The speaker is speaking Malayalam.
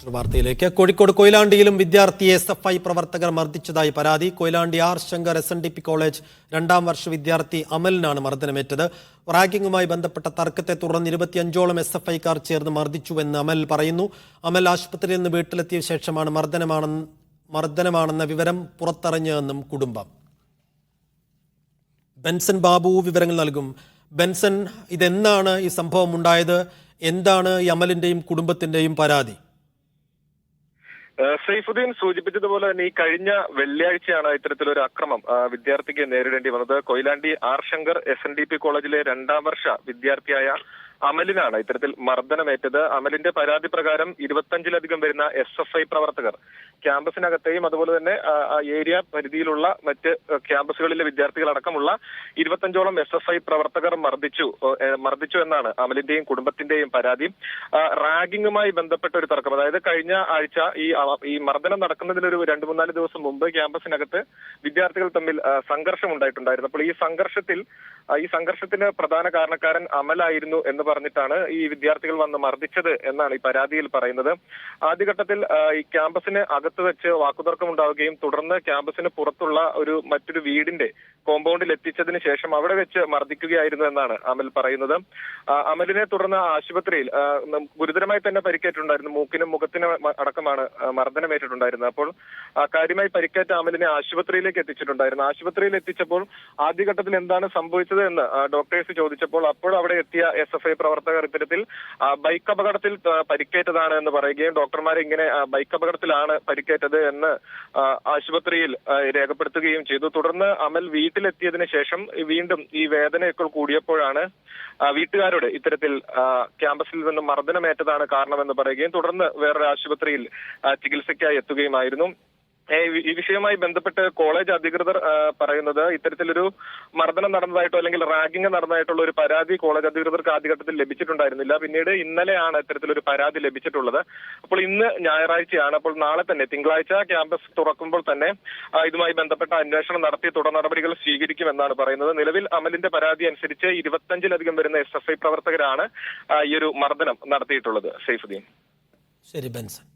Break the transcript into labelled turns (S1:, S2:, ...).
S1: മറ്റൊരു വാർത്തയിലേക്ക്. കോഴിക്കോട് കൊയിലാണ്ടിയിലും വിദ്യാർത്ഥിയെ SFI പ്രവർത്തകർ മർദ്ദിച്ചതായി പരാതി. Koyilandy R Shankar SNDP college 2ാം വർഷ വിദ്യാർത്ഥി അമലിനാണ് മർദ്ദനമേറ്റത്. റാഗിങ്ങുമായി ബന്ധപ്പെട്ട തർക്കത്തെ തുടർന്ന് 25ഓളം SFIക്കാർ ചേർന്ന് മർദ്ദിച്ചുവെന്ന് അമൽ പറയുന്നു. അമൽ ആശുപത്രിയിൽ നിന്ന് വീട്ടിലെത്തിയ ശേഷമാണ് മർദ്ദനമാണെന്ന വിവരം പുറത്തറിഞ്ഞതെന്നും കുടുംബം. ബെൻസൺ ബാബു വിവരങ്ങൾ നൽകും. ബെൻസൺ, ഇതെന്നാണ് ഈ സംഭവം ഉണ്ടായത്? എന്താണ് ഈ അമലിന്റെയും കുടുംബത്തിന്റെയും പരാതി?
S2: സൈഫുദ്ദീൻ സൂചിപ്പിച്ചതുപോലെ തന്നെ ഈ കഴിഞ്ഞ വെള്ളിയാഴ്ചയാണ് ഇത്തരത്തിലൊരു അക്രമം വിദ്യാർത്ഥിക്ക് നേരിടേണ്ടി വന്നത്. കൊയിലാണ്ടി ആർ ശങ്കർ SNDP കോളേജിലെ 2ാം വർഷ വിദ്യാർത്ഥിയായ അമലിനാണ് ഇത്തരത്തിൽ മർദ്ദനമേറ്റത്. അമലിന്റെ പരാതി പ്രകാരം 25ലധികം വരുന്ന SFI പ്രവർത്തകർ ക്യാമ്പസിനകത്തെയും അതുപോലെ തന്നെ ഏരിയ പരിധിയിലുള്ള മറ്റ് ക്യാമ്പസുകളിലെ വിദ്യാർത്ഥികളടക്കമുള്ള 25ഓളം SFI പ്രവർത്തകർ മർദ്ദിച്ചു എന്നാണ് അമലിന്റെയും കുടുംബത്തിന്റെയും പരാതി. റാഗിങ്ങുമായി ബന്ധപ്പെട്ട ഒരു തർക്കം, അതായത് കഴിഞ്ഞ ആഴ്ച ഈ മർദ്ദനം നടക്കുന്നതിനൊരു 2-3 ദിവസം മുമ്പ് ക്യാമ്പസിനകത്ത് വിദ്യാർത്ഥികൾ തമ്മിൽ സംഘർഷം ഉണ്ടായിട്ടുണ്ടായിരുന്നു. അപ്പോൾ ഈ സംഘർഷത്തിന് പ്രധാന കാരണക്കാരൻ അമലായിരുന്നു എന്ന് പറഞ്ഞിട്ടാണ് ഈ വിദ്യാർത്ഥികൾ വന്ന് മർദ്ദിച്ചത് എന്നാണ് ഈ പരാതിയിൽ പറയുന്നത്. ആദ്യഘട്ടത്തിൽ ഈ ക്യാമ്പസിന് അകത്ത് വെച്ച് വാക്കുതർക്കം ഉണ്ടാവുകയും തുടർന്ന് ക്യാമ്പസിന് പുറത്തുള്ള മറ്റൊരു വീടിന്റെ കോമ്പൗണ്ടിൽ എത്തിച്ചതിന് ശേഷം അവിടെ വെച്ച് മർദ്ദിക്കുകയായിരുന്നു എന്നാണ് അമൽ പറയുന്നത്. അമലിനെ തുടർന്ന് ആശുപത്രിയിൽ ഗുരുതരമായി തന്നെ പരിക്കേറ്റിട്ടുണ്ടായിരുന്നു. മൂക്കിനും മുഖത്തിനും അടക്കമാണ് മർദ്ദനമേറ്റിട്ടുണ്ടായിരുന്നത്. അപ്പോൾ കാര്യമായി പരിക്കേറ്റ അമലിനെ ആശുപത്രിയിലേക്ക് എത്തിച്ചിട്ടുണ്ടായിരുന്നു. ആശുപത്രിയിൽ എത്തിച്ചപ്പോൾ ആദ്യഘട്ടത്തിൽ എന്താണ് സംഭവിച്ചത് എന്ന് ഡോക്ടേഴ്സ് ചോദിച്ചപ്പോൾ അപ്പോൾ അവിടെ എത്തിയ SFI പ്രവർത്തകർ ഇത്തരത്തിൽ ബൈക്ക് അപകടത്തിൽ പരിക്കേറ്റതാണ് എന്ന് പറയുകയും ഡോക്ടർമാരെ ഇങ്ങനെ ബൈക്ക് അപകടത്തിലാണ് പരിക്കേറ്റത് എന്ന് ആശുപത്രിയിൽ രേഖപ്പെടുത്തുകയും ചെയ്തു. തുടർന്ന് അമൽ വീട്ടിലെത്തിയതിനു ശേഷം വീണ്ടും ഈ വേദനയൊക്കെ കൂടിയപ്പോഴാണ് വീട്ടുകാരോട് ഇത്തരത്തിൽ ക്യാമ്പസിൽ നിന്ന് മർദ്ദനമേറ്റതാണ് കാരണമെന്ന് പറയുകയും തുടർന്ന് വേറൊരു ആശുപത്രിയിൽ ചികിത്സയ്ക്കായി എത്തുകയുമായിരുന്നു. ഈ വിഷയവുമായി ബന്ധപ്പെട്ട് കോളേജ് അധികൃതർ പറയുന്നത് ഇത്തരത്തിലൊരു മർദ്ദനം നടന്നതായിട്ടോ അല്ലെങ്കിൽ റാഗിംഗ് നടന്നതായിട്ടുള്ള ഒരു പരാതി കോളേജ് അധികൃതർക്ക് ആദ്യഘട്ടത്തിൽ ലഭിച്ചിട്ടുണ്ടായിരുന്നില്ല. പിന്നീട് ഇന്നലെയാണ് ഇത്തരത്തിലൊരു പരാതി ലഭിച്ചിട്ടുള്ളത്. അപ്പോൾ ഇന്ന് ഞായറാഴ്ചയാണ്. അപ്പോൾ നാളെ തന്നെ തിങ്കളാഴ്ച ക്യാമ്പസ് തുറക്കുമ്പോൾ തന്നെ ഇതുമായി ബന്ധപ്പെട്ട അന്വേഷണം നടത്തി തുടർ നടപടികൾ സ്വീകരിക്കുമെന്നാണ് പറയുന്നത്. നിലവിൽ അമലിന്റെ പരാതി അനുസരിച്ച് 25ലധികം വരുന്ന SFI പ്രവർത്തകരാണ് ഈ ഒരു മർദ്ദനം നടത്തിയിട്ടുള്ളത്. സൈഫുദ്ദീൻ.
S1: ശരി ബെൻസൺ.